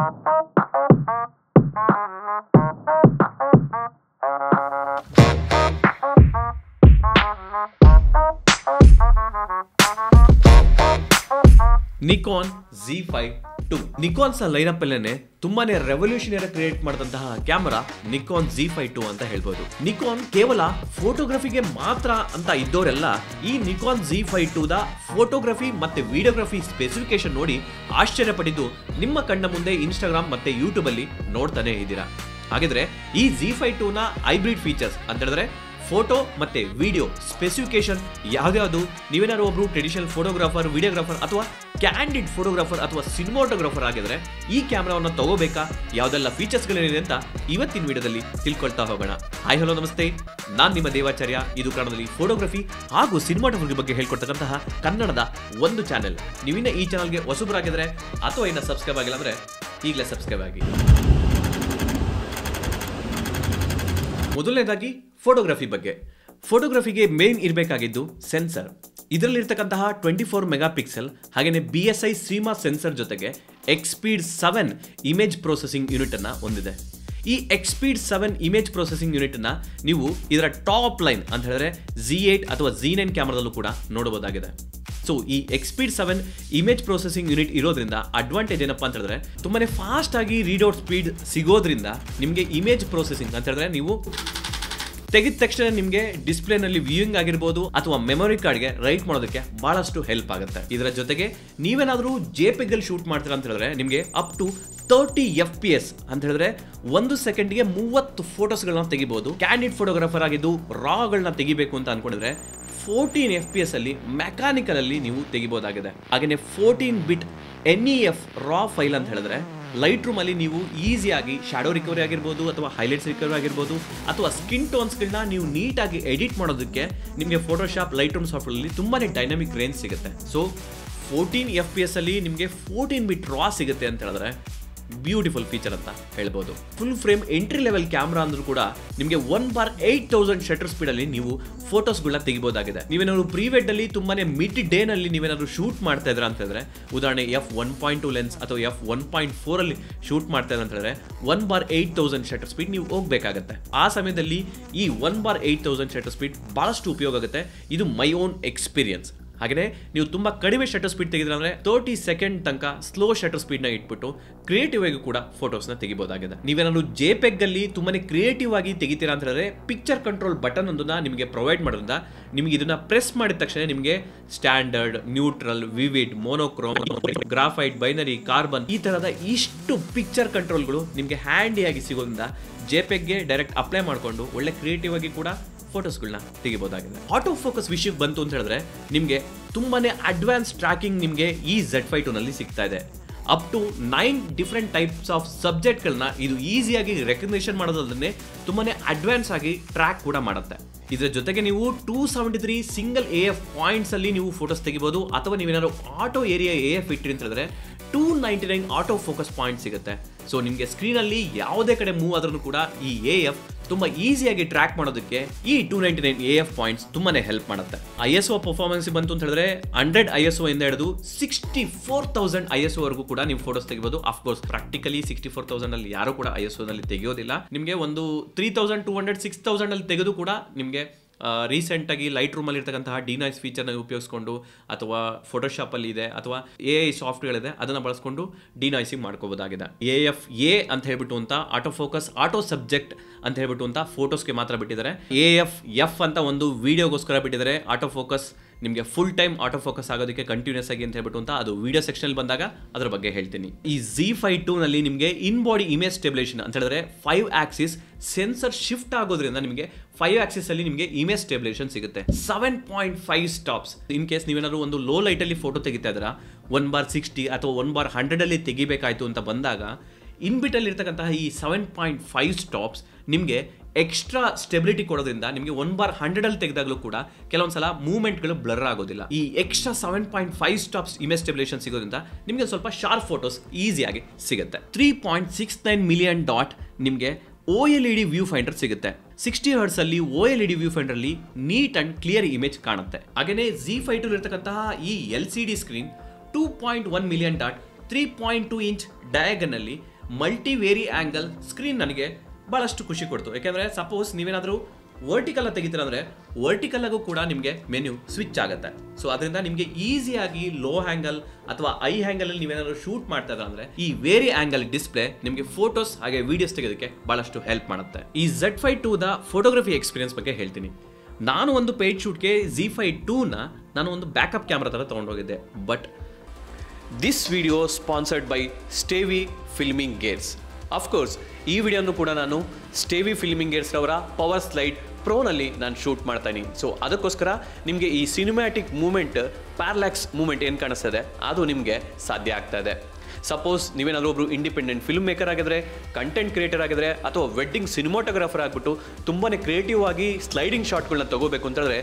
Nikon Z5 II. ನಿಕಾನ್ಸ್ lineup ಅಲ್ಲೇನೆ ತುಂಬಾನೇ revolutionary create ಮಾಡಿದಂತಹ ಕ್ಯಾಮೆರಾ ನಿಕಾನ್ Z5 II ಅಂತ ಹೇಳ್ಬೋದು. ನಿಕಾನ್ ಕೇವಲ ಫೋಟೋಗ್ರಫಿಗೆ ಮಾತ್ರ ಅಂತ ಇದ್ದವರೆಲ್ಲ ಈ Nikon Z5 II the photography ಮತ್ತೆ ವಿಡಿಯೋಗ್ರಫಿ ಸ್ಪೆಸಿಫಿಕೇಶನ್ ನೋಡಿ ಆಶ್ಚರ್ಯಪಟ್ಟಿದ್ದು ನಿಮ್ಮ ಕಣ್ಣ ಮುಂದೆ ಇನ್ಸ್ಟಾಗ್ರಾಮ್ ಮತ್ತೆ ಯೂಟ್ಯೂಬ್ ಅಲ್ಲಿ ನೋಡ್ತಾನೆ ಇದ್ದೀರಾ. ಹಾಗಿದ್ರೆ ಈ Z5 II ನ ಹೈಬ್ರಿಡ್ ಫೀಚರ್ಸ್ ಅಂತ ಹೇಳಿದ್ರೆ ಫೋಟೋ ಮತ್ತೆ ವಿಡಿಯೋ ಸ್ಪೆಸಿಫಿಕೇಶನ್ ಯಾವ್ಯಾವುದು, ನೀವೇನಾದ್ರು ಒಬ್ರು ಟ್ರೆಡಿಷನಲ್ ಫೋಟೋಗ್ರಾಫರ್, ವಿಡಿಯೋಗ್ರಾಫರ್ ಅಥವಾ ಕ್ಯಾಂಡಿಡ್ ಫೋಟೋಗ್ರಾಫರ್ ಅಥವಾ ಸಿನಿಮಾಟೋಗ್ರಾಫರ್ ಆಗಿದ್ರೆ ಈ ಕ್ಯಾಮ್ರಾವನ್ನು ತಗೋಬೇಕಾ, ಯಾವ್ದೆಲ್ಲ ಫೀಚರ್ಸ್ಗಳೇನಿದೆ ಅಂತ ಇವತ್ತಿನ ವಿಡಿಯೋದಲ್ಲಿ ತಿಳ್ಕೊಳ್ತಾ ಹೋಗೋಣ. ಹಾಯ್ ಹಲೋ ನಮಸ್ತೆ, ನಾನ್ ನಿಮ್ಮ ದೇವಾಚಾರ್ಯ. ಇದು ಕನ್ನಡದಲ್ಲಿ ಫೋಟೋಗ್ರಫಿ ಹಾಗೂ ಸಿನಿಮಾಟೋಗ್ರಫಿ ಬಗ್ಗೆ ಹೇಳ್ಕೊಡ್ತಕ್ಕಂತಹ ಕನ್ನಡದ ಒಂದು ಚಾನೆಲ್. ನೀವಿನ್ನ ಈ ಚಾನಲ್ಗೆ ಹೊಸಬರಾಗಿದ್ರೆ ಅಥವಾ ಇನ್ನ ಸಬ್ಸ್ಕ್ರೈಬ್ ಆಗಿಲ್ಲ ಅಂದ್ರೆ ಈಗಲೇ ಸಬ್ಸ್ಕ್ರೈಬ್ ಆಗಿ. ಮೊದಲನೇದಾಗಿ ಫೋಟೋಗ್ರಫಿ ಬಗ್ಗೆ. ಫೋಟೋಗ್ರಫಿಗೆ ಮೇನ್ ಇರಬೇಕಾಗಿದ್ದು ಸೆನ್ಸರ್. ಇದರಲ್ಲಿರ್ತಕ್ಕಂತಹ 24 ಮೆಗಾ ಪಿಕ್ಸೆಲ್ ಹಾಗೆಯೇ BSI CMOS ಸೆನ್ಸರ್ ಜೊತೆಗೆ XSpeed 7 ಇಮೇಜ್ ಪ್ರೊಸೆಸಿಂಗ್ ಯೂನಿಟ್ ಅನ್ನ ಹೊಂದಿದೆ. ಈ XSpeed 7 ಇಮೇಜ್ ಪ್ರೊಸೆಸಿಂಗ್ ಯೂನಿಟ್ ಅನ್ನ ನೀವು ಇದರ ಟಾಪ್ ಲೈನ್ ಅಂತ ಹೇಳಿದ್ರೆ Z8 ಅಥವಾ Z9 ಕ್ಯಾಮರಾದಲ್ಲೂ ಕೂಡ ನೋಡಬಹುದಾಗಿದೆ. ಸೊ ಈ XSpeed 7 ಇಮೇಜ್ ಪ್ರೊಸೆಸಿಂಗ್ ಯೂನಿಟ್ ಇರೋದ್ರಿಂದ ಅಡ್ವಾಂಟೇಜ್ ಏನಪ್ಪಾ ಅಂತ ಹೇಳಿದ್ರೆ ತುಂಬಾನೇ ಫಾಸ್ಟ್ ಆಗಿ ರೀಡೌಟ್ ಸ್ಪೀಡ್ ಸಿಗೋದ್ರಿಂದ ನಿಮಗೆ ಇಮೇಜ್ ಪ್ರೊಸೆಸಿಂಗ್ ಅಂತ ಹೇಳಿದ್ರೆ ನೀವು ತೆಗೆದ ತಕ್ಷಣ ನಿಮಗೆ ಡಿಸ್ಪ್ಲೇನಲ್ಲಿ ವ್ಯೂಯಿಂಗ್ ಆಗಿರ್ಬೋದು ಅಥವಾ ಮೆಮೊರಿ ಕಾರ್ಡ್ಗೆ ರೈಟ್ ಮಾಡೋದಕ್ಕೆ ಬಹಳಷ್ಟು ಹೆಲ್ಪ್ ಆಗುತ್ತೆ. ಇದರ ಜೊತೆಗೆ ನೀವೇನಾದರೂ JPEG ಅಲ್ಲಿ ಶೂಟ್ ಮಾಡ್ತೀರಾ ಅಂತ ಹೇಳಿದ್ರೆ ನಿಮಗೆ ಅಪ್ ಟು 30 FPS ಅಂತ ಹೇಳಿದ್ರೆ 1 ಸೆಕೆಂಡ್ಗೆ 30 ಫೋಟೋಸ್ಗಳನ್ನ ತೆಗಿಬಹುದು. ಕ್ಯಾಂಡಿಡ್ ಫೋಟೋಗ್ರಾಫರ್ ಆಗಿದ್ದು ರಾಗಳನ್ನ ತೆಗಿಬೇಕು ಅಂತ ಅನ್ಕೊಂಡಿದ್ರೆ 14 FPS ಅಲ್ಲಿ ಮೆಕ್ಯಾನಿಕಲ್ ಅಲ್ಲಿ ನೀವು ತೆಗಿಬಹುದಾಗಿದೆ. ಹಾಗೆಯೇ 14 ಬಿಟ್ NEF ರಾ ಫೈಲ್ ಅಂತ ಹೇಳಿದ್ರೆ ಲೈಟ್ ರೂಮ್ ಅಲ್ಲಿ ನೀವು ಈಸಿಯಾಗಿ ಶಾಡೋ ರಿಕವರಿ ಆಗಿರ್ಬೋದು ಅಥವಾ ಹೈಲೈಟ್ಸ್ ರಿಕವರಿ ಆಗಿರ್ಬೋದು ಅಥವಾ ಸ್ಕಿನ್ ಟೋನ್ಸ್ಗಳನ್ನ ನೀವು ನೀಟಾಗಿ ಎಡಿಟ್ ಮಾಡೋದಕ್ಕೆ ನಿಮಗೆ ಫೋಟೋಶಾಪ್ ಲೈಟ್ ರೂಮ್ ಸಾಫ್ಟ್ವೇರ್ ಅಲ್ಲಿ ತುಂಬಾನೇ ಡೈನಾಮಿಕ್ ರೇಂಜ್ ಸಿಗುತ್ತೆ. ಸೊ 14 FPS ಅಲ್ಲಿ ನಿಮಗೆ 14 ಬಿಟ್ ರಾ ಸಿಗುತ್ತೆ ಅಂತ ಹೇಳಿದ್ರೆ ಬ್ಯೂಟಿಫುಲ್ ಫೀಚರ್ ಅಂತ ಹೇಳ್ಬೋದು. Full frame entry level camera ಅಂದ್ರೂ ಕೂಡ ನಿಮಗೆ 1/8000 ಶಟರ್ ಸ್ಪೀಡ್ ಅಲ್ಲಿ ನೀವು ಫೋಟೋಸ್ಗಳನ್ನ ತೆಗಿಬಹುದಾಗಿದೆ. ನೀವೇನಾದ್ರು ಪ್ರೀವೆಡ್ ಅಲ್ಲಿ ತುಂಬಾನೇ ಮಿಡ್ ಡೇ ನಲ್ಲಿ ನೀವೇನಾದ್ರು ಶೂಟ್ ಮಾಡ್ತಾ ಇದ್ರ ಅಂತ ಹೇಳಿದ್ರೆ ಉದಾಹರಣೆ f1.2 ಲೆನ್ಸ್ ಅಥವಾ f1.4 ಅಲ್ಲಿ ಶೂಟ್ ಮಾಡ್ತಾ ಇದ್ರ ಅಂತ ಹೇಳಿದ್ರೆ 1/8000 ಶಟರ್ ಸ್ಪೀಡ್ ನೀವು ಹೋಗ್ಬೇಕಾಗತ್ತೆ. ಆ ಸಮಯದಲ್ಲಿ ಈ 1/8000 ಶಟರ್ ಸ್ಪೀಡ್ ಬಹಳಷ್ಟು ಉಪಯೋಗ ಆಗುತ್ತೆ. ಇದು ಮೈ ಓನ್ ಎಕ್ಸ್ಪೀರಿಯನ್ಸ್. ಹಾಗೆಯೇ ನೀವು ತುಂಬಾ ಕಡಿಮೆ ಶಟರ್ ಸ್ಪೀಡ್ ತೆಗೆದ್ರೆ ಅಂದ್ರೆ 30 ಸೆಕೆಂಡ್ ತನಕ ಸ್ಲೋ ಶಟರ್ ಸ್ಪೀಡ್ ನ ಇಟ್ಬಿಟ್ಟು ಕ್ರಿಯೇಟಿವ್ ಆಗಿ ಕೂಡ ಫೋಟೋಸ್ ನ ತೆಗಿಬಹುದಾಗಿದೆ. ನೀವೇನಾದ್ರು JPEG ಅಲ್ಲಿ ತುಂಬಾನೇ ಕ್ರಿಯೇಟಿವ್ ಆಗಿ ತೆಗಿತೀರಾ ಅಂತ ಹೇಳಿದ್ರೆ ಪಿಕ್ಚರ್ ಕಂಟ್ರೋಲ್ ಬಟನ್ ಒಂದನ್ನ ನಿಮಗೆ ಪ್ರೊವೈಡ್ ಮಾಡೋದ್ರಿಂದ ನಿಮಗೆ ಇದನ್ನ ಪ್ರೆಸ್ ಮಾಡಿದ ತಕ್ಷಣ ನಿಮಗೆ standard, neutral, vivid, monochrome, graphite, binary, carbon ಈ ತರಹದ ಇಷ್ಟು ಪಿಕ್ಚರ್ ಕಂಟ್ರೋಲ್ಗಳು ನಿಮಗೆ ಹ್ಯಾಂಡಿಯಾಗಿ ಸಿಗೋದ್ರಿಂದ JPEG ಗೆ ಡೈರೆಕ್ಟ್ ಅಪ್ಲೈ ಮಾಡಿಕೊಂಡು ಒಳ್ಳೆ ಕ್ರಿಯೇಟಿವ್ ಆಗಿ ಕೂಡ ಫೋಟೋಸ್ಗಳನ್ನ ತೆಗಿಬಹುದಾಗಿದೆ. ಆಟೋ ಫೋಕಸ್ ವಿಷಯಕ್ಕೆ ಬಂತು ಅಂತ ಹೇಳಿದ್ರೆ ನಿಮಗೆ ತುಂಬಾನೇ ಅಡ್ವಾನ್ಸ್ ಟ್ರ್ಯಾಕಿಂಗ್ ನಿಮಗೆ ಈ Z5 II ನಲ್ಲಿ ಸಿಗ್ತಾ ಇದೆ. Up to 9 different types of ಸಬ್ಜೆಕ್ಟ್ಗಳನ್ನ ಇದು ಈಸಿಯಾಗಿ ರೆಕಗ್ನಿಷನ್ ಮಾಡೋದಲ್ಲದೆ ತುಂಬಾನೇ ಅಡ್ವಾನ್ಸ್ ಆಗಿ ಟ್ರ್ಯಾಕ್ ಕೂಡ ಮಾಡುತ್ತೆ. ಇದರ ಜೊತೆಗೆ ನೀವು 273 ಸಿಂಗಲ್ AF ಪಾಯಿಂಟ್ಸ್ ಅಲ್ಲಿ ನೀವು ಫೋಟೋಸ್ ತೆಗಿಬಹುದು ಅಥವಾ ನೀವೇನಾದ್ರು ಆಟೋ ಏರಿಯಾ AF ಇಟ್ಟಿರಿ ಅಂತ ಹೇಳಿದ್ರೆ 299 ಆಟೋ ಫೋಕಸ್ ಪಾಯಿಂಟ್ ಸಿಗುತ್ತೆ. ಸೊ ನಿಮಗೆ ಸ್ಕ್ರೀನ್ ಅಲ್ಲಿ ಯಾವುದೇ ಕಡೆ ಮೂವ್ ಆದ್ರೂ ಕೂಡ ಈ AF ತುಂಬಾ ಈಸಿಯಾಗಿ ಟ್ರ್ಯಾಕ್ ಮಾಡೋದಕ್ಕೆ ಈ 299 AF ಪಾಯಿಂಟ್ಸ್ ತುಂಬಾನೇ ಹೆಲ್ಪ್ ಮಾಡುತ್ತೆ. ISO ಪರ್ಫಾರ್ಮೆನ್ಸ್ ಬಂತು ಅಂತ ಹೇಳಿದ್ರೆ 100 ISO ಇಂದ ಹಿಡಿದು 64000 ISO ವರೆಗೂ ಕೂಡ ನೀವು ಫೋಟೋಸ್ ತೆಗಿಬಹುದು. ಆಫ್ ಕೋರ್ಸ್ ಪ್ರಾಕ್ಟಿಕಲಿ 64000 ಅಲ್ಲಿ ಯಾರು ಕೂಡ ISO ನಲ್ಲಿ ತೆಗೆಯೋದಿಲ್ಲ. ನಿಮಗೆ ಒಂದು 3200 6000 ಅಲ್ಲಿ ತೆಗೆದು ಕೂಡ ನಿಮಗೆ ರೀಸೆಂಟ್ ಆಗಿ ಲೈಟ್ ರೂಮ್ ಅಲ್ಲಿ ಇರ್ತಕ್ಕಂತಹ ಡಿನಾಯ್ಸ್ ಫೀಚರ್ನ ಉಪಯೋಗಿಸ್ಕೊಂಡು ಅಥವಾ ಫೋಟೋಶಾಪ್ ಅಲ್ಲಿ ಇದೆ ಅಥವಾ AI ಸಾಫ್ಟ್ವೇರ್ ಇದೆ ಅದನ್ನ ಬಳಸ್ಕೊಂಡು ಡಿನಾಯ್ಸಿಂಗ್ ಮಾಡ್ಕೋಬಹುದಾಗಿದೆ. AF-A ಅಂತ ಹೇಳ್ಬಿಟ್ಟು ಅಂತ ಆಟೋ ಫೋಕಸ್ ಆಟೋ ಸಬ್ಜೆಕ್ಟ್ ಅಂತ ಹೇಳ್ಬಿಟ್ಟು ಅಂತ ಫೋಟೋಸ್ಗೆ ಮಾತ್ರ ಬಿಟ್ಟಿದ್ದಾರೆ. AF-F ಅಂತ ಒಂದು ವಿಡಿಯೋಗೋಸ್ಕರ ಬಿಟ್ಟಿದ್ದಾರೆ. ಆಟೋ ಫೋಕಸ್ ನಿಮಗೆ ಫುಲ್ ಟೈಮ್ ಆಟೋ ಫೋಕಸ್ ಆಗೋದಕ್ಕೆ ಕಂಟಿನ್ಯೂಸ್ ಆಗಿ ಅಂತ ಹೇಳ್ಬಿಟ್ಟು ಅಂತ ಅದು ವಿಡಿಯೋ ಸೆಕ್ಷನ್ ಬಂದಾಗ ಅದರ ಬಗ್ಗೆ ಹೇಳ್ತೀನಿ. ಈ Z5 II ನಲ್ಲಿ ನಿಮಗೆ ಇನ್ ಬಾಡಿ ಇಮೇಜ್ ಸ್ಟೆಬಿಲೈಸೇಷನ್ ಅಂತ ಹೇಳಿದ್ರೆ 5 ಆಕ್ಸಿಸ್ ಸೆನ್ಸರ್ ಶಿಫ್ಟ್ ಆಗೋದ್ರಿಂದ ನಿಮಗೆ 5 ಆಕ್ಸಿಸ್ ಅಲ್ಲಿ ನಿಮಗೆ ಇಮೇಜ್ ಸ್ಟೆಬಿಲೈಸೇಷನ್ ಸಿಗುತ್ತೆ. 7.5 ಸ್ಟಾಪ್ಸ್. ಇನ್ ಕೇಸ್ ನೀವೇನಾದ್ರು ಒಂದು ಲೋ ಲೈಟ್ ಅಲ್ಲಿ ಫೋಟೋ ತೆಗಿತಾ ಇದ್ದೀರಾ 1/60 ಅಥವಾ 1/100 ಅಲ್ಲಿ ತೆಗಿಬೇಕಾಯ್ತು ಅಂತ ಬಂದಾಗ ಇನ್ಬಿಟ್ ಅಲ್ಲಿ ಇರ್ತಕ್ಕಂತಹ ಈ 7.5 ಸ್ಟಾಪ್ಸ್ ನಿಮಗೆ ಎಕ್ಸ್ಟ್ರಾ ಸ್ಟೆಬಿಲಿಟಿ ಕೊಡೋದ್ರಿಂದ ನಿಮಗೆ 1/100 ಅಲ್ಲಿ ತೆಗೆದಾಗಲೂ ಕೂಡ ಕೆಲವೊಂದ್ಸಲ ಮೂವ್ಮೆಂಟ್ಗಳು ಬ್ಲರ್ ಆಗೋದಿಲ್ಲ. ಈ ಎಕ್ಸ್ಟ್ರಾ 7.5 ಸ್ಟಾಪ್ಸ್ ಇಮೇಜ್ ಸ್ಟೆಬಿಲೈಸೇಷನ್ ಸಿಗೋದ್ರಿಂದ ನಿಮಗೆ ಸ್ವಲ್ಪ ಶಾರ್ಪ್ ಫೋಟೋಸ್ ಈಸಿಯಾಗಿ ಸಿಗುತ್ತೆ. 3.69 ಮಿಲಿಯನ್ ಡಾಟ್ ನಿಮಗೆ OLED ವ್ಯೂ ಫೈಂಡರ್ ಸಿಗುತ್ತೆ. 60 ಹರ್ಟ್ಸ್ ಅಲ್ಲಿ OLED ವ್ಯೂ ಫೈಂಡರ್ ಅಲ್ಲಿ ನೀಟ್ ಅಂಡ್ ಕ್ಲಿಯರ್ ಇಮೇಜ್ ಕಾಣುತ್ತೆ. ಹಾಗೇನೇ Z5 II ಇರತಕ್ಕಂತಹ ಈ LCD screen 2.1 million dot 3.2 inch ಡಯಾಗನಲ್ಲಿ ಮಲ್ಟಿ ವೇರಿ ಆಂಗಲ್ ಸ್ಕ್ರೀನ್ ನನಗೆ ಭಾಳಷ್ಟು ಖುಷಿ ಕೊಡ್ತು. ಯಾಕೆಂದರೆ ಸಪೋಸ್ ನೀವೇನಾದರೂ ವರ್ಟಿಕಲ್ ತೆಗಿತೀರ ಅಂದರೆ ವರ್ಟಿಕಲ್ ಆಗು ಕೂಡ ನಿಮಗೆ ಮೆನ್ಯೂ ಸ್ವಿಚ್ ಆಗುತ್ತೆ. ಸೊ ಅದರಿಂದ ನಿಮಗೆ ಈಸಿಯಾಗಿ ಲೋ ಆ್ಯಂಗಲ್ ಅಥವಾ ಐ ಆ್ಯಂಗಲಲ್ಲಿ ನೀವೇನಾದರೂ ಶೂಟ್ ಮಾಡ್ತಾ ಇದ್ರೆ ಅಂದರೆ ಈ ವೇರಿ ಆ್ಯಂಗಲ್ ಡಿಸ್ಪ್ಲೇ ನಿಮಗೆ ಫೋಟೋಸ್ ಹಾಗೆ ವಿಡಿಯೋಸ್ ತೆಗೆಯೋದಕ್ಕೆ ಭಾಳಷ್ಟು ಹೆಲ್ಪ್ ಮಾಡುತ್ತೆ. ಈ Z5 II ಫೋಟೋಗ್ರಫಿ ಎಕ್ಸ್ಪೀರಿಯನ್ಸ್ ಬಗ್ಗೆ ಹೇಳ್ತೀನಿ. ನಾನು ಒಂದು ಪೇಯ್ಡ್ ಶೂಟ್ಗೆ Z5 II ನಾನು ಒಂದು ಬ್ಯಾಕಪ್ ಕ್ಯಾಮ್ರಾ ಥರ ತೊಗೊಂಡೋಗಿದ್ದೆ. But this video sponsored by Stevi filming gears. Of course ಈ ವಿಡಿಯೋನು ಕೂಡ ನಾನು ಸ್ಟೇವಿ ಫಿಲ್ಮಿಂಗ್ ಗೇರ್ಸ್ ಅವರ ಪವರ್ ಸ್ಲೈಡ್ ಪ್ರೋನಲ್ಲಿ ನಾನು ಶೂಟ್ ಮಾಡ್ತಾಯಿನಿ. ಸೊ ಅದಕ್ಕೋಸ್ಕರ ನಿಮಗೆ ಈ ಸಿನಿಮ್ಯಾಟಿಕ್ ಮೂಮೆಂಟ್, ಪ್ಯಾರಲ್ಯಾಕ್ಸ್ ಮೂಮೆಂಟ್ ಏನು ಕಾಣಿಸ್ತದೆ ಅದು ನಿಮಗೆ ಸಾಧ್ಯ ಆಗ್ತಾ ಇದೆ. ಸಪೋಸ್ ನೀವೇನಾದರೂ ಒಬ್ಬರು ಇಂಡಿಪೆಂಡೆಂಟ್ ಫಿಲ್ಮ್ ಮೇಕರ್ ಆಗಿದ್ರೆ, ಕಂಟೆಂಟ್ ಕ್ರಿಯೇಟರ್ ಆಗಿದ್ರೆ, ಅಥವಾ ವೆಡ್ಡಿಂಗ್ ಸಿನಿಮಾಟೋಗ್ರಾಫರ್ ಆಗಿಬಿಟ್ಟು ತುಂಬಾ ಕ್ರಿಯೇಟಿವ್ ಆಗಿ ಸ್ಲೈಡಿಂಗ್ ಶಾಟ್ಗಳನ್ನ ತಗೋಬೇಕು ಅಂತಂದರೆ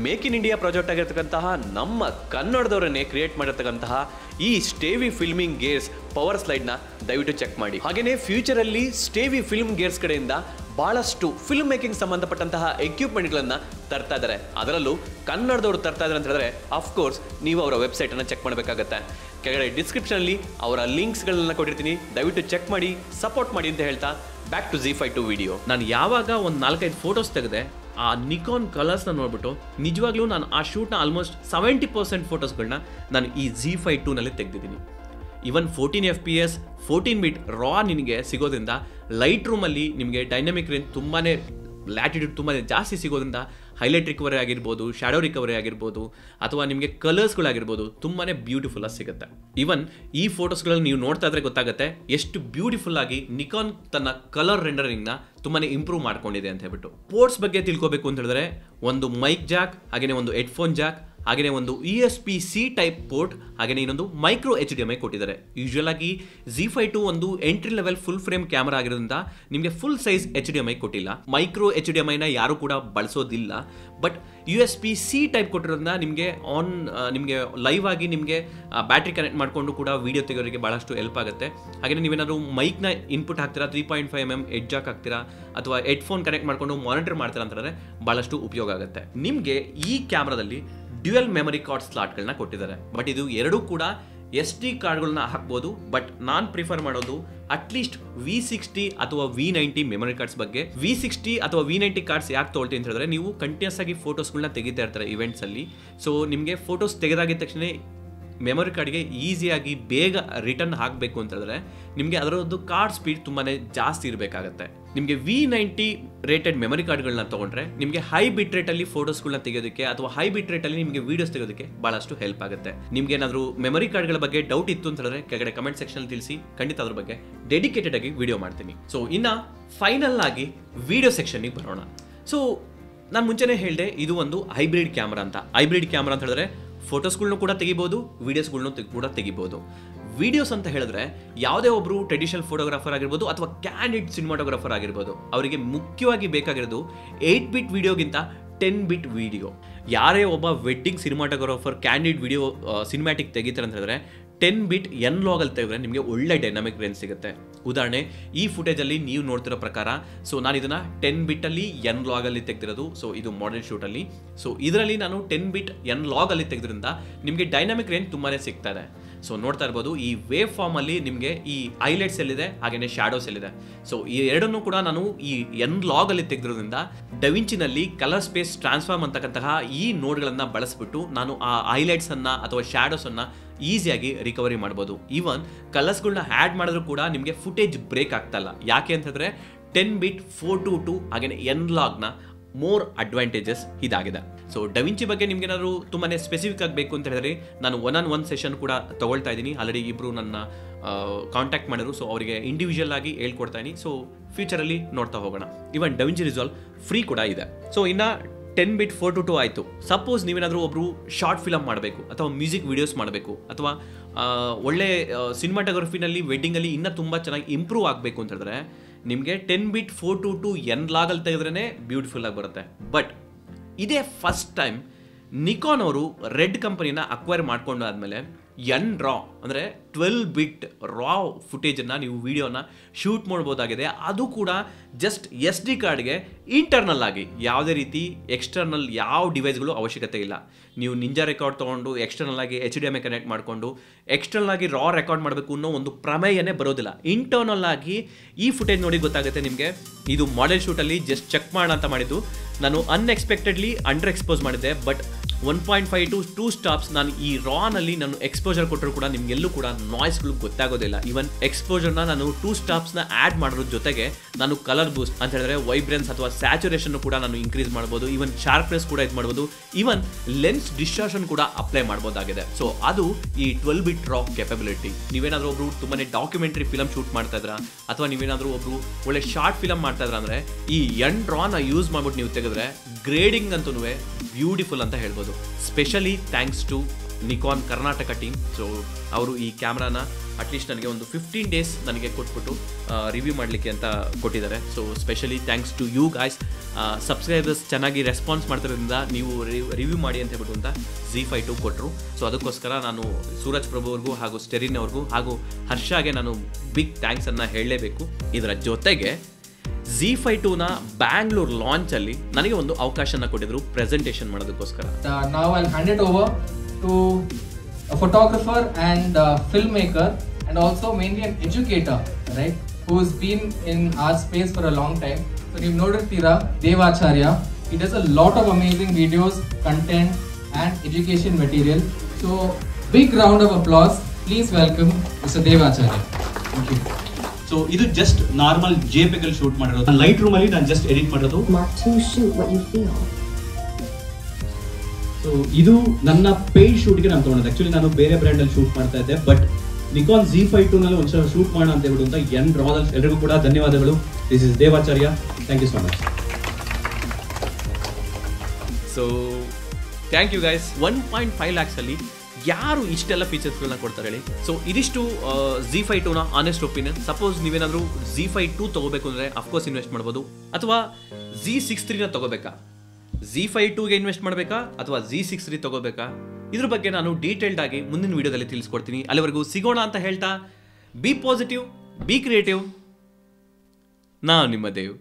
ಮೇಕ್ ಇನ್ ಇಂಡಿಯಾ ಪ್ರಾಜೆಕ್ಟ್ ಆಗಿರ್ತಕ್ಕಂತಹ ನಮ್ಮ ಕನ್ನಡದವರನ್ನೇ ಕ್ರಿಯೇಟ್ ಮಾಡಿರ್ತಕ್ಕಂತಹ ಈ ಸ್ಟೇವಿ ಫಿಲ್ಮಿಂಗ್ ಗೇರ್ಸ್ ಪವರ್ ಸ್ಲೈಡ್ನ ದಯವಿಟ್ಟು ಚೆಕ್ ಮಾಡಿ. ಹಾಗೆಯೇ ಫ್ಯೂಚರಲ್ಲಿ ಸ್ಟೇವಿ ಫಿಲ್ಮ್ ಗೇರ್ಸ್ ಕಡೆಯಿಂದ ಭಾಳಷ್ಟು ಫಿಲ್ಮ್ ಮೇಕಿಂಗ್ ಸಂಬಂಧಪಟ್ಟಂತಹ ಎಕ್ವಿಪ್ಮೆಂಟ್ಗಳನ್ನು ತರ್ತಾ ಇದ್ದಾರೆ. ಅದರಲ್ಲೂ ಕನ್ನಡದವರು ತರ್ತಾ ಇದ್ದಾರೆ ಅಂತ ಹೇಳಿದ್ರೆ ಅಫ್ಕೋರ್ಸ್ ನೀವು ಅವರ ವೆಬ್ಸೈಟನ್ನು ಚೆಕ್ ಮಾಡಬೇಕಾಗತ್ತೆ. ಕೆಳಗಡೆ ಡಿಸ್ಕ್ರಿಪ್ಷನಲ್ಲಿ ಅವರ ಲಿಂಕ್ಸ್ಗಳನ್ನ ಕೊಟ್ಟಿರ್ತೀನಿ, ದಯವಿಟ್ಟು ಚೆಕ್ ಮಾಡಿ, ಸಪೋರ್ಟ್ ಮಾಡಿ ಅಂತ ಹೇಳ್ತಾ back to Z5 II video. ನಾನು ಯಾವಾಗ ಒಂದು 4-5 ಫೋಟೋಸ್ ತೆಗೆದೆ, ಆ ನಿಕಾನ್ ಕಲರ್ಸ್ನ ನೋಡ್ಬಿಟ್ಟು ನಿಜವಾಗ್ಲೂ ನಾನು ಆ ಶೂಟ್ನ ಆಲ್ಮೋಸ್ಟ್ 70% ಫೋಟೋಸ್ಗಳನ್ನ ನಾನು ಈ Z5 II ತೆಗೆದಿದ್ದೀನಿ. ಈವನ್ 14 FPS 14 ಬಿಟ್ ರಾ ನಿನಗೆ ಸಿಗೋದ್ರಿಂದ ಲೈಟ್ ರೂಮಲ್ಲಿ ನಿಮಗೆ ಡೈನಮಿಕ್ ರೇಂಜ್ ತುಂಬಾ ಲ್ಯಾಟಿಟ್ಯೂಡ್ ತುಂಬಾ ಜಾಸ್ತಿ ಸಿಗೋದ್ರಿಂದ ಹೈಲೈಟ್ ರಿಕವರಿ ಆಗಿರ್ಬೋದು, ಶ್ಯಾಡೋ ರಿಕವರಿ ಆಗಿರ್ಬೋದು, ಅಥವಾ ನಿಮಗೆ ಕಲರ್ಸ್ಗಳಾಗಿರ್ಬೋದು ತುಂಬಾ ಬ್ಯೂಟಿಫುಲ್ ಆಗಿ ಸಿಗುತ್ತೆ. ಈವನ್ ಈ ಫೋಟೋಸ್ಗಳಲ್ಲಿ ನೀವು ನೋಡ್ತಾ ಇದ್ರೆ ಗೊತ್ತಾಗುತ್ತೆ ಎಷ್ಟು ಬ್ಯೂಟಿಫುಲ್ ಆಗಿ ನಿಕಾನ್ ತನ್ನ ಕಲರ್ ರೆಂಡರಿಂಗ್ನ ತುಂಬಾ ಇಂಪ್ರೂವ್ ಮಾಡ್ಕೊಂಡಿದೆ ಅಂತ ಹೇಳ್ಬಿಟ್ಟು. ಪೋರ್ಟ್ಸ್ ಬಗ್ಗೆ ತಿಳ್ಕೊಬೇಕು ಅಂತ ಹೇಳಿದ್ರೆ ಒಂದು ಮೈಕ್ ಜಾಕ್, ಹಾಗೆಯೇ ಒಂದು ಹೆಡ್ಫೋನ್ ಜಾಕ್, ಹಾಗೆಯೇ ಒಂದು USB-C ಟೈಪ್ ಪೋರ್ಟ್, ಹಾಗೆಯೇ ಇನ್ನೊಂದು ಮೈಕ್ರೋ HDMI ಕೊಟ್ಟಿದ್ದಾರೆ. ಯೂಶುವಲ್ ಆಗಿ Z5 II ಒಂದು entry level full frame camera ಆಗಿರೋದ್ರಿಂದ ನಿಮಗೆ ಫುಲ್ ಸೈಜ್ HDMI ಕೊಟ್ಟಿಲ್ಲ. ಮೈಕ್ರೋ HDMIನ ಯಾರು ಕೂಡ ಬಳಸೋದಿಲ್ಲ. ಬಟ್ USB-C ಟೈಪ್ ಕೊಟ್ಟಿರೋದ್ರಿಂದ ನಿಮಗೆ ಲೈವ್ ಆಗಿ ನಿಮಗೆ ಬ್ಯಾಟ್ರಿ ಕನೆಕ್ಟ್ ಮಾಡಿಕೊಂಡು ಕೂಡ ವಿಡಿಯೋ ತೆಗೆಯೋರಿಗೆ ಭಾಳಷ್ಟು ಹೆಲ್ಪ್ ಆಗುತ್ತೆ. ಹಾಗೆಯೇ ನೀವೇನಾದರೂ ಮೈಕ್ನ ಇನ್ಪುಟ್ ಹಾಕ್ತೀರಾ, 3.5mm ಹೆಡ್ ಜಾಕ್ ಹಾಕ್ತೀರಾ, ಅಥವಾ ಹೆಡ್ಫೋನ್ ಕನೆಕ್ಟ್ ಮಾಡಿಕೊಂಡು ಮಾನಿಟರ್ ಮಾಡ್ತೀರಾ ಅಂತಂದರೆ ಭಾಳಷ್ಟು ಉಪಯೋಗ ಆಗುತ್ತೆ. ನಿಮಗೆ ಈ ಕ್ಯಾಮ್ರಾದಲ್ಲಿ ಡ್ಯುಯಲ್ ಮೆಮರಿ ಕಾರ್ಡ್ ಸ್ಲಾಟ್ಗಳನ್ನ ಕೊಟ್ಟಿದ್ದಾರೆ. ಬಟ್ ಇದು ಎರಡೂ ಕೂಡ SD ಕಾರ್ಡ್ಗಳನ್ನ ಹಾಕ್ಬೋದು. ಬಟ್ ನಾನು ಪ್ರಿಫರ್ ಮಾಡೋದು ಅಟ್ಲೀಸ್ಟ್ V60 ಅಥವಾ V90 ಮೆಮೊರಿ ಕಾರ್ಡ್ಸ್ ಬಗ್ಗೆ. V60 ಅಥವಾ V90 ಕಾರ್ಡ್ಸ್ ಯಾಕೆ ತೊಗೊಳ್ತೀನಿ ಅಂತ ಹೇಳಿದ್ರೆ ನೀವು ಕಂಟಿನ್ಯೂಸ್ ಆಗಿ ಫೋಟೋಸ್ಗಳನ್ನ ತೆಗಿತಾ ಇರ್ತಾರೆ ಇವೆಂಟ್ಸಲ್ಲಿ. ಸೊ ನಿಮಗೆ ಫೋಟೋಸ್ ತೆಗೆದಾಗಿದ ತಕ್ಷಣ ಮೆಮೊರಿ ಕಾರ್ಡ್ಗೆ ಈಸಿಯಾಗಿ ಬೇಗ ರಿಟರ್ನ್ ಹಾಕಬೇಕು ಅಂತ ಹೇಳಿದ್ರೆ ನಿಮಗೆ ಅದರದ್ದು ಕಾರ್ಡ್ ಸ್ಪೀಡ್ ತುಂಬಾ ಜಾಸ್ತಿ ಇರಬೇಕಾಗತ್ತೆ. ನಿಮಗೆ V90 ರೇಟೆಡ್ ಮೆಮೊರಿ ಕಾರ್ಡ್ಗಳನ್ನ ತೊಗೊಂಡ್ರೆ ನಿಮಗೆ ಹೈ ಬಿಟ್ ರೇಟಲ್ಲಿ ಫೋಟೋಸ್ಗಳನ್ನ ತೆಗೆಯೋದಕ್ಕೆ ಅಥವಾ ಹೈ ಬಿಟ್ ರೇಟಲ್ಲಿ ನಿಮಗೆ ವೀಡಿಯೋಸ್ ತೆಗೆಯೋದಕ್ಕೆ ಭಾಳಷ್ಟು ಹೆಲ್ಪ್ ಆಗುತ್ತೆ. ನಿಮ್ಗೆ ಏನಾದರೂ ಮೆಮೊರಿ ಕಾರ್ಡ್ಗಳ ಬಗ್ಗೆ ಡೌಟ್ ಇತ್ತು ಅಂತ ಹೇಳಿದ್ರೆ ಕೆಳಗಡೆ ಕಮೆಂಟ್ ಸೆಕ್ಷನ್ ತಿಳಿಸಿ, ಖಂಡಿತ ಅದ್ರ ಬಗ್ಗೆ ಡೆಡಿಕೇಟೆಡ್ ಆಗಿ ವಿಡಿಯೋ ಮಾಡ್ತೀನಿ. ಸೊ ಇನ್ನು ಫೈನಲ್ ಆಗಿ ವಿಡಿಯೋ ಸೆಕ್ಷನ್ಗೆ ಬರೋಣ. ಸೊ ನಾನು ಮುಂಚೆನೇ ಹೇಳಿದೆ ಇದು ಒಂದು ಹೈಬ್ರಿಡ್ ಕ್ಯಾಮ್ರಾ ಅಂತ. ಹೈಬ್ರಿಡ್ ಕ್ಯಾಮ್ರಾ ಅಂತ ಹೇಳಿದ್ರೆ ಫೋಟೋಸ್ಗಳ್ನು ಕೂಡ ತೆಗಿಬೋದು, ವೀಡಿಯೋಸ್ಗಳ್ನು ಕೂಡ ತೆಗಿಬೋದು. ವೀಡಿಯೋಸ್ ಅಂತ ಹೇಳಿದ್ರೆ ಯಾವುದೇ ಒಬ್ಬರು ಟ್ರೆಡಿಷನಲ್ ಫೋಟೋಗ್ರಾಫರ್ ಆಗಿರ್ಬೋದು ಅಥವಾ ಕ್ಯಾಂಡಿಡ್ ಸಿನಿಮಾಟೋಗ್ರಾಫರ್ ಆಗಿರ್ಬೋದು, ಅವರಿಗೆ ಮುಖ್ಯವಾಗಿ ಬೇಕಾಗಿರೋದು 8 ಬಿಟ್ ವಿಡಿಯೋಗಿಂತ 10 ಬಿಟ್ ವಿಡಿಯೋ. ಯಾರೇ ಒಬ್ಬ wedding cinematographer candid video cinematic ತೆಗಿತಾರೆ ಅಂತ ಹೇಳಿದ್ರೆ 10 ಬಿಟ್ N-Log ಅಲ್ಲಿ ತೆಗೆದ್ರೆ ನಿಮಗೆ ಒಳ್ಳೆ ಡೈನಾಮಿಕ್ ರೇಂಜ್ ಸಿಗುತ್ತೆ. ಉದಾಹರಣೆ ಈ ಫುಟೇಜಲ್ಲಿ ನೀವು ನೋಡ್ತಿರೋ ಪ್ರಕಾರ, ಸೊ ನಾನು ಇದನ್ನ 10 ಬಿಟ್ಟಲ್ಲಿ N-Log ಅಲ್ಲಿ ತೆಗೆದಿರೋದು. ಸೊ ಇದು ಮಾಡೆಲ್ ಶೂಟಲ್ಲಿ. ಸೊ ಇದರಲ್ಲಿ ನಾನು 10 ಬಿಟ್ N-Log ಅಲ್ಲಿ ತೆಗೆದ್ರಿಂದ ನಿಮಗೆ ಡೈನಾಮಿಕ್ ರೇಂಜ್ ತುಂಬಾ ಸಿಗ್ತಾ ಇದೆ. ಸೊ ನೋಡ್ತಾ ಇರ್ಬೋದು ಈ ವೇವ್ ಫಾರ್ಮ್ ಅಲ್ಲಿ ನಿಮಗೆ ಈ ಹೈಲೈಟ್ಸ್ ಎಲ್ಲಿದೆ, ಹಾಗೇನೆ ಶಾಡೋಸ್ ಎಲ್ಲಿದೆ. ಸೊ ಈ ಎರಡನ್ನೂ ಕೂಡ ನಾನು ಈ N-Log ಅಲ್ಲಿ ತೆಗೆದಿರೋದ್ರಿಂದ ಡವಿಂಚಿನಲ್ಲಿ ಕಲರ್ ಸ್ಪೇಸ್ ಟ್ರಾನ್ಸ್ಫಾರ್ಮ್ ಅಂತಕ್ಕಂತಹ ಈ ನೋಡ್ಗಳನ್ನ ಬಳಸ್ಬಿಟ್ಟು ನಾನು ಆ ಹೈಲೈಟ್ಸ್ ಅನ್ನ ಅಥವಾ ಶಾಡೋಸ್ ಅನ್ನ ಈಸಿಯಾಗಿ ರಿಕವರಿ ಮಾಡ್ಬೋದು. ಈವನ್ ಕಲರ್ಸ್ಗಳನ್ನ ಆ್ಯಡ್ ಮಾಡಿದ್ರು ಕೂಡ ನಿಮಗೆ ಫುಟೇಜ್ ಬ್ರೇಕ್ ಆಗ್ತಾ ಇಲ್ಲ. ಯಾಕೆ ಅಂತಂದರೆ 10 ಬಿಟ್ 422 ಹಾಗೆಯೇ N-Logನ ಮೋರ್ ಅಡ್ವಾಂಟೇಜಸ್ ಇದಾಗಿದೆ. ಸೊ ಡವಿಂಚಿ ಬಗ್ಗೆ ನಿಮ್ಗೆ ಏನಾದರೂ ತುಂಬಾ ಸ್ಪೆಸಿಫಿಕ್ ಆಗಿ ಬೇಕು ಅಂತ ಹೇಳಿದ್ರೆ ನಾನು 1-on-1 ಸೆಷನ್ ಕೂಡ ತಗೊಳ್ತಾ ಇದ್ದೀನಿ. ಆಲ್ರೆಡಿ ಇಬ್ಬರು ನನ್ನ ಕಾಂಟ್ಯಾಕ್ಟ್ ಮಾಡಿದ್ರು. ಸೊ ಅವರಿಗೆ ಇಂಡಿವಿಜುವಲ್ ಆಗಿ ಹೇಳ್ಕೊಡ್ತಾ ಇದ್ದೀನಿ. ಸೊ ಫ್ಯೂಚರಲ್ಲಿ ನೋಡ್ತಾ ಹೋಗೋಣ. ಇವನ್ ಡವಿಂಚಿ ರಿಸಾಲ್ವ್ ಫ್ರೀ ಕೂಡ ಇದೆ. ಸೊ ಇನ್ನು 10 ಬಿಟ್ 422 ಆಯಿತು. ಸಪೋಸ್ ನೀವೇನಾದರೂ ಒಬ್ಬರು ಶಾರ್ಟ್ ಫಿಲಮ್ ಮಾಡಬೇಕು ಅಥವಾ ಮ್ಯೂಸಿಕ್ ವೀಡಿಯೋಸ್ ಮಾಡಬೇಕು ಅಥವಾ ಒಳ್ಳೆ ಸಿನಿಮಾಟೋಗ್ರಫಿನಲ್ಲಿ ವೆಡ್ಡಿಂಗಲ್ಲಿ ಇನ್ನೂ ತುಂಬ ಚೆನ್ನಾಗಿ ಇಂಪ್ರೂವ್ ಆಗಬೇಕು ಅಂತ ಹೇಳಿದ್ರೆ ನಿಮಗೆ 10 ಬಿಟ್ 422 N-Log ಅಲ್ಲಿ ತೆಗೆದ್ರೇ ಬ್ಯೂಟಿಫುಲ್ ಆಗಿ ಬರುತ್ತೆ. ಬಟ್ ಇದೇ ಫಸ್ಟ್ ಟೈಮ್ ನಿಕಾನ್ ಅವರು ರೆಡ್ ಕಂಪನಿನ ಅಕ್ವೈರ್ ಮಾಡ್ಕೊಂಡು ಆದಮೇಲೆ N-Raw ಅಂದರೆ 12 ಬಿಟ್ ರಾ ಫುಟೇಜನ್ನು ನೀವು ವಿಡಿಯೋನ ಶೂಟ್ ಮಾಡ್ಬೋದಾಗಿದೆ. ಅದು ಕೂಡ ಜಸ್ಟ್ SD ಕಾರ್ಡ್ಗೆ ಇಂಟರ್ನಲ್ ಆಗಿ, ಯಾವುದೇ ರೀತಿ ಎಕ್ಸ್ಟರ್ನಲ್ ಯಾವ ಡಿವೈಸ್ಗಳು ಅವಶ್ಯಕತೆ ಇಲ್ಲ. ನೀವು ನಿಂಜಾ ರೆಕಾರ್ಡ್ ತೊಗೊಂಡು ಎಕ್ಸ್ಟರ್ನಲ್ ಆಗಿ HDMI ಕನೆಕ್ಟ್ ಮಾಡಿಕೊಂಡು ಎಕ್ಸ್ಟರ್ನಲ್ ಆಗಿ ರಾ ರೆಕಾರ್ಡ್ ಮಾಡಬೇಕು ಅನ್ನೋ ಒಂದು ಪ್ರಮೇಯನೇ ಬರೋದಿಲ್ಲ. ಇಂಟರ್ನಲ್ ಆಗಿ ಈ ಫುಟೇಜ್ ನೋಡಿ ಗೊತ್ತಾಗುತ್ತೆ ನಿಮಗೆ. ಇದು ಮಾಡೆಲ್ ಶೂಟಲ್ಲಿ ಜಸ್ಟ್ ಚೆಕ್ ಮಾಡೋಣ ಅಂತ ಮಾಡಿದ್ದು. ನಾನು ಅನ್ಎಕ್ಸ್ಪೆಕ್ಟೆಡ್ಲಿ ಅಂಡರ್ ಎಕ್ಸ್ಪೋಸ್ ಮಾಡಿದ್ದೆ. ಬಟ್ 1.5 to 2 ಸ್ಟಾಪ್ಸ್ ನಾನು ಈ ರಾನಲ್ಲಿ ನಾನು ಎಕ್ಸ್ಪೋಜರ್ ಕೊಟ್ಟರು ಕೂಡ ನಿಮಗೆಲ್ಲೂ ಕೂಡ ನಾಯ್ಸ್ಗಳು ಗೊತ್ತಾಗೋದಿಲ್ಲ. ಈವನ್ ಎಕ್ಸ್ಪೋಜರ್ನ ನಾನು 2 ಸ್ಟಾಪ್ಸ್ನ ಆ್ಯಡ್ ಮಾಡೋದ್ರ ಜೊತೆಗೆ ನಾನು ಕಲರ್ ಬೂಸ್ಟ್ ಅಂತ ಹೇಳಿದ್ರೆ ವೈಬ್ರೆನ್ಸ್ ಅಥವಾ ಸ್ಯಾಚುರೇಷನ್ ಕೂಡ ನಾನು ಇನ್ಕ್ರೀಸ್ ಮಾಡ್ಬೋದು. ಈವನ್ ಶಾರ್ಪ್ನೆಸ್ ಕೂಡ ಇದು ಮಾಡ್ಬೋದು. ಈವನ್ ಲೆನ್ಸ್ ಡಿಸ್ಟಾರ್ಷನ್ ಕೂಡ ಅಪ್ಲೈ ಮಾಡ್ಬೋದಾಗಿದೆ. ಸೊ ಅದು ಈ 12 ಬಿಟ್ ರಾ ಕೆಪಬಿಲಿಟಿ. ನೀವೇನಾದರೂ ಒಬ್ರು ತುಂಬಾ ಡಾಕ್ಯುಮೆಂಟ್ರಿ ಫಿಲಮ್ ಶೂಟ್ ಮಾಡ್ತಾ ಇದ್ರಾ, ಅಥವಾ ನೀವೇನಾದರೂ ಒಬ್ರು ಒಳ್ಳೆ ಶಾರ್ಟ್ ಫಿಲಮ್ ಮಾಡ್ತಾ ಇದ್ರ ಅಂದರೆ ಈ ರಾನ ಯೂಸ್ ಮಾಡ್ಬಿಟ್ಟು ನೀವು ತೆಗೆದ್ರೆ ಗ್ರೇಡಿಂಗ್ ಅಂತೂ ಬ್ಯೂಟಿಫುಲ್ ಅಂತ ಹೇಳ್ಬೋದು. Specially thanks to Nikon Karnataka team. So ಅವರು ಈ ಕ್ಯಾಮ್ರಾನ ಅಟ್ಲೀಸ್ಟ್ ನನಗೆ ಒಂದು 15 ಡೇಸ್ ನನಗೆ ಕೊಟ್ಬಿಟ್ಟು ರಿವ್ಯೂ ಮಾಡಲಿಕ್ಕೆ ಅಂತ ಕೊಟ್ಟಿದ್ದಾರೆ. So specially thanks to you guys. Subscribers ಚೆನ್ನಾಗಿ ರೆಸ್ಪಾನ್ಸ್ ಮಾಡ್ತಿರೋದ್ರಿಂದ ನೀವು ರಿವ್ಯೂ ಮಾಡಿ ಅಂತ ಹೇಳ್ಬಿಟ್ಟು ಅಂತ Z5 ಕೊಟ್ಟರು. ಸೊ ಅದಕ್ಕೋಸ್ಕರ ನಾನು ಸೂರಜ್ ಪ್ರಭು ಅವ್ರಿಗೂ ಹಾಗೂ ಸ್ಟೆರಿನ್ ಅವ್ರಿಗೂ ಹಾಗೂ ಹರ್ಷಾಗೆ ನಾನು ಬಿಗ್ ಥ್ಯಾಂಕ್ಸನ್ನು ಹೇಳಲೇಬೇಕು. ಇದರ ಜೊತೆಗೆ Z5 ಬ್ಯಾಂಗ್ಳೂರ್ ಲಾಂಚ್ ಅಲ್ಲಿ ನನಗೆ ಒಂದು ಅವಕಾಶನ ಕೊಟ್ಟಿದ್ರು ಪ್ರೆಸೆಂಟೇಷನ್ ಮಾಡೋದಕ್ಕೋಸ್ಕರ. Now I'll hand it over to a photographer and a filmmaker and also mainly an educator, right, who's been in our space for a long time. So you've noticed Tira Devacharya. He does a lot of amazing videos, content and education material. So big round of applause. Please welcome Mr. Devacharya. Thank you. So ಇದು just normal JPEG ಅಲ್ಲಿ shoot ಮಾಡಿರೋದು. Light room ಅಲ್ಲಿ ನಾನು just edit ಮಾಡೋದು. So ಇದು ನನ್ನ paid ಶೂಟ್ಗೆ ನಾನು ತೊಗೊಂಡು. ಆಕ್ಚುಲಿ ನಾನು ಬೇರೆ ಬ್ರ್ಯಾಂಡ್ ಅಲ್ಲಿ ಶೂಟ್ ಮಾಡ್ತಾ ಇದ್ದೆ, ಬಟ್ ನಿಕಾನ್ Z5 ನಲ್ಲಿ ಒಂದ್ಸಲ ಶೂಟ್ ಮಾಡೋಣ ಅಂತ ಹೇಳ್ಬಿಟ್ಟು ಅಂತ ರಾದಲ್ಲಿ ಎಲ್ಲರಿಗೂ ಕೂಡ ಧನ್ಯವಾದಗಳು. This is Devacharya. Thank you so much. So thank you guys. 1.5 lakhs ಅಲ್ಲಿ ಯಾರು ಇಷ್ಟೆಲ್ಲ ಫೀಚರ್ಸ್ಗಳನ್ನ ಕೊಡ್ತಾರೆ ಹೇಳಿ. ಸೊ ಇದಿಷ್ಟು Z5 ಆನೆಸ್ಟ್ ಒಪಿನಿಯನ್. ಸಪೋಸ್ ನೀವೇನಾದರೂ Z5 ತಗೋಬೇಕು ಅಂದರೆ ಅಫ್ಕೋರ್ಸ್ ಇನ್ವೆಸ್ಟ್ ಮಾಡ್ಬೋದು, ಅಥವಾ Z63 ತಗೋಬೇಕಾ, Z5 ಇನ್ವೆಸ್ಟ್ ಮಾಡಬೇಕಾ ಅಥವಾ Z63 ತಗೋಬೇಕಾ, ಇದ್ರ ಬಗ್ಗೆ ನಾನು ಡೀಟೇಲ್ಡ್ ಆಗಿ ಮುಂದಿನ ವಿಡಿಯೋದಲ್ಲಿ ತಿಳಿಸ್ಕೊಡ್ತೀನಿ. ಅಲ್ಲಿವರೆಗೂ ಸಿಗೋಣ ಅಂತ ಹೇಳ್ತಾ, ಬಿ ಪಾಸಿಟಿವ್, ಬಿ ಕ್ರಿಯೇಟಿವ್. ನಾನು ನಿಮ್ಮ ದೇವ್.